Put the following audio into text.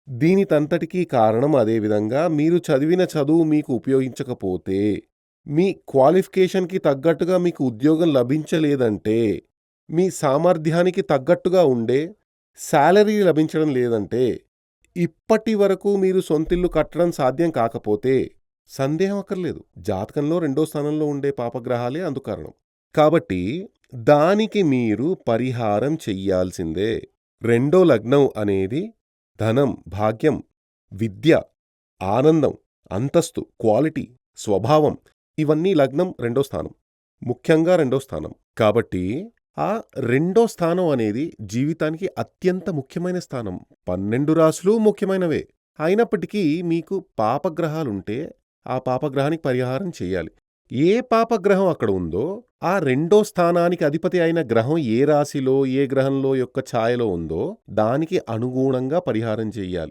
దీనికంతటికీ కారణం అదే విధంగా మీరు చదివిన చదువు మీకు ఉపయోగించకపోతే, మీ క్వాలిఫికేషన్‌కి తగ్గట్టుగా మీకు ఉద్యోగం లభించలేదంటే, మీ సామర్థ్యానికి తగ్గట్టుగా ఉండే సాలరీ లభించడం లేదంటే, ఇప్పటి వరకు మీరు సొంతిల్లు కట్టడం సాధ్యం కాకపోతే, సందేహం అక్కర్లేదు. జాతకంలో రెండో స్థానంలో ఉండే పాపగ్రహాలే అందుకు కారణం. కాబట్టి దానికి మీరు పరిహారం చెయ్యాల్సిందే. రెండో లగ్నం అనేది ధనం, భాగ్యం, విద్య, ఆనందం, అంతస్తు, క్వాలిటీ, స్వభావం ఇవన్నీ లగ్నం రెండో స్థానం. ముఖ్యంగా రెండో స్థానం. కాబట్టి ఆ రెండో స్థానం అనేది జీవితానికి అత్యంత ముఖ్యమైన స్థానం. 12 రాశులు ముఖ్యమైనవే. అయినప్పటికీ మీకు పాపగ్రహాలుంటే ఆ పాపగ్రహానికి పరిహారం చెయ్యాలి. ఏ పాపగ్రహం అక్కడ ఉందో ఆ రెండో స్థానానికి అధిపతి అయిన గ్రహం ఏ రాశిలో, ఏ గ్రహంలో యొక్క ఛాయలో ఉందో దానికి అనుగుణంగా పరిహారం చెయ్యాలి.